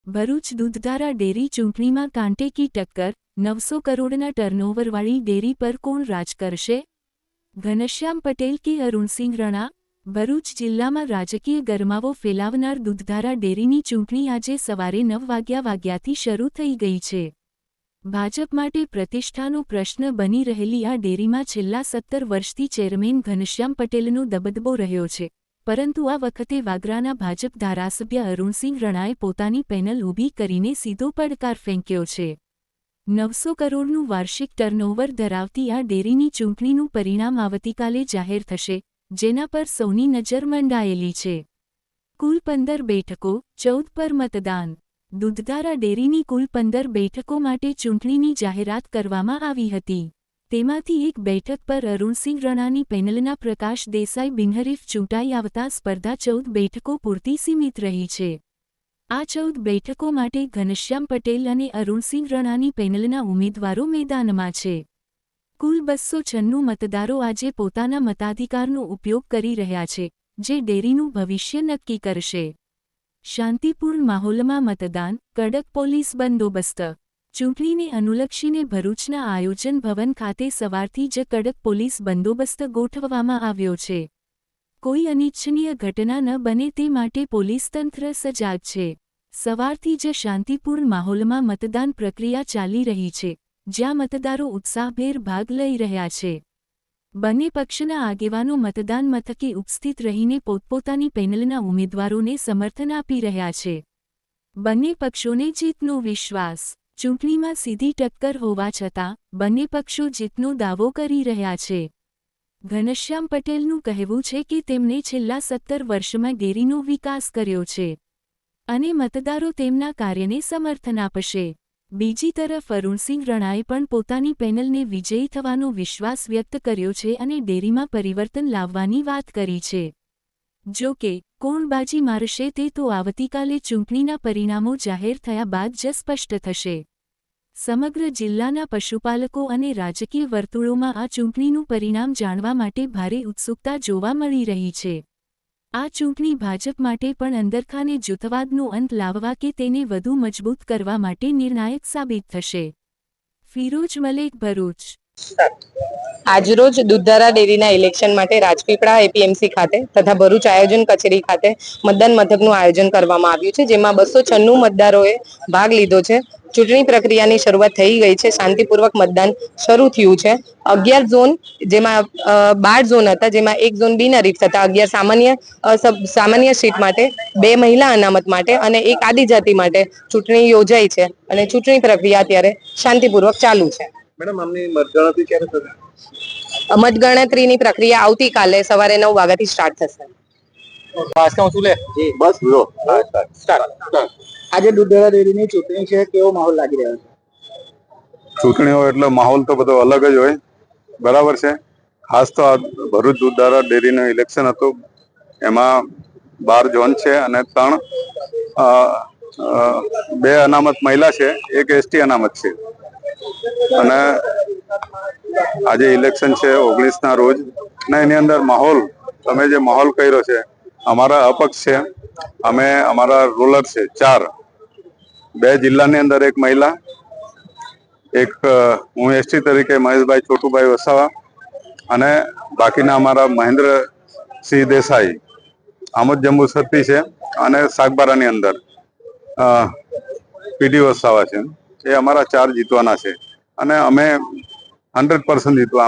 Bharuch Dudhdhara dairy ચૂંટણીમાં કાંટે કી ટક્કર, 900 કરોડના ટર્નઓવરવાળી ડેરી પર કોણ રાજ કરશે? ઘનશ્યામ પટેલ કે અરુણસિંહ રણા? ભરૂચ જિલ્લામાં રાજકીય ગરમાવો ફેલાવનાર દૂધધારા ડેરીની ચૂંટણી આજે સવારે 9 વાગ્યાથી શરૂ થઈ ગઈ છે. ભાજપ માટે પ્રતિષ્ઠાનો પ્રશ્ન બની રહેલી આ ડેરીમાં છેલ્લા 17 વર્ષથી ચેરમેન ઘનશ્યામ પટેલનો દબદબો રહ્યો છે. પરંતુ આ વખતે વાગરાના ભાજપ ધારાસભ્ય અરુણસિંહ રણાએ પોતાની પેનલ ઊભી કરીને સીધો પડકાર ફેંક્યો છે. 900 કરોડનું વાર્ષિક ટર્નઓવર ધરાવતી આ ડેરીની ચૂંટણીનું પરિણામ આવતીકાલે જાહેર થશે, જેના પર સૌની નજર મંડાયેલી છે. કુલ 15 બેઠકો, 14 પર મતદાન. દૂધધારા ડેરીની કુલ 15 બેઠકો માટે ચૂંટણીની જાહેરાત કરવામાં આવી હતી. તેમાંથી એક બેઠક પર અરુણસિંહ રણાની પેનલના પ્રકાશ દેસાઈ બિનહરીફ ચૂંટાઈ આવતા સ્પર્ધા 14 બેઠકો પૂરતી સીમિત રહી છે. આ 14 બેઠકો માટે ઘનશ્યામ પટેલ અને અરુણસિંહ રણાની પેનલના ઉમેદવારો મેદાનમાં છે. કુલ 296 મતદારો આજે પોતાના મતાધિકારનો ઉપયોગ કરી રહ્યા છે, જે ડેરીનું ભવિષ્ય નક્કી કરશે. શાંતિપૂર્ણ માહોલમાં મતદાન, કડક પોલીસ બંદોબસ્ત. ચૂંટણીને અનુલક્ષીને ભરૂચના આયોજન ભવન ખાતે સવારથી જ કડક પોલીસ બંદોબસ્ત ગોઠવવામાં આવ્યો છે. કોઈ અનિચ્છનીય ઘટના ન બને તે માટે પોલીસ તંત્ર સજાગ છે. સવારથી જ શાંતિપૂર્ણ માહોલમાં મતદાન પ્રક્રિયા ચાલી રહી છે, જ્યાં મતદારો ઉત્સાહભેર ભાગ લઈ રહ્યા છે. બંને પક્ષના આગેવાનો મતદાન મથકે ઉપસ્થિત રહીને પોતપોતાની પેનલના ઉમેદવારોને સમર્થન આપી રહ્યા છે. બંને પક્ષોને જીતનો વિશ્વાસ. ચૂંટણીમાં સીધી ટક્કર હોવા છતાં બંને પક્ષો જીતનો દાવો કરી રહ્યા છે. ઘનશ્યામ પટેલનું કહેવું છે કે તેમણે છેલ્લા 17 વર્ષમાં ડેરીનો વિકાસ કર્યો છે અને મતદારો તેમના કાર્યને સમર્થન આપશે. બીજી તરફ અરુણસિંહ રણાએ પણ પોતાની પેનલને વિજયી થવાનો વિશ્વાસ વ્યક્ત કર્યો છે અને ડેરીમાં પરિવર્તન લાવવાની વાત કરી છે. જો કે, કોણ બાજી મારશે તે તો આવતીકાલે ચૂંટણીના પરિણામો જાહેર થયા બાદ જ સ્પષ્ટ થશે. સમગ્ર જિલ્લાના પશુપાલકો અને રાજકીય વર્તુળોમાં આ ચૂંટણીનું પરિણામ જાણવા માટે ભારે ઉત્સુકતા જોવા મળી રહી છે. આ ચૂંટણી ભાજપ માટે પણ અંદરખાને જૂથવાદનો અંત લાવવા કે તેને વધુ મજબૂત કરવા માટે નિર્ણાયક સાબિત થશે. ફિરોજ મલેક, ભરૂચ. આજરોજ દૂધધારા ડેરીના ઇલેક્શન માટે રાજપીપળા એપીએમસી ખાતે તથા ભરૂચ આયોજન કચેરી ખાતે મતદાન મથકનું આયોજન કરવામાં આવ્યું છે, જેમાં 296 મતદારોએ ભાગ લીધો છે. ચૂંટણી પ્રક્રિયાની શરૂઆત થઈ ગઈ છે. શાંતિપૂર્વક મતદાન શરૂ થયું છે. 11 ઝોન, જેમાં 12 ઝોન હતા, જેમાં એક ઝોન બિનહરીફ તથા 11 સામાન્ય સીટ માટે, 2 મહિલા અનામત માટે અને 1 આદિજાતિ માટે ચૂંટણી યોજાઈ છે અને ચૂંટણી પ્રક્રિયા અત્યારે શાંતિપૂર્વક ચાલુ છે. મેડમ, આમની મતગણતરી ક્યારે થશે? મતગણતરીની પ્રક્રિયા આવતીકાલે સવારે 9 વાગ્યાથી સ્ટાર્ટ થશે. આજે દૂધધારા ડેરીની ચૂંટણી છે, કેવો માહોલ લાગી રહ્યો છે? ચૂંટણી હોય એટલે માહોલ તો બધો અલગ જ હોય, બરાબર છે. ખાસ તો આ ભરૂચ દૂધધારા ડેરીનું ઇલેક્શન હતું, એમાં 12 ઝોન છે અને 2 અનામત મહિલા છે, 1 એસટી અનામત છે. અને આજે ઇલેક્શન છે 19ના રોજ, અને એની અંદર માહોલ, તમે જે માહોલ કર્યો છે, અમારા અપક્ષ છે, અમે અમારા રોલર છે 4, 2 જિલ્લાની અંદર 1 મહિલા, એક હું એસટી તરીકે મહેશભાઈ છોટુભાઈ વસાવા, અને બાકીના અમારા મહેન્દ્રસિંહ દેસાઈ આમોદ જંબુસરથી છે, અને સાગબારાની અંદર પીડી વસાવા છે. એ અમારા 4 જીતવાના છે અને અમે 100% જીતવા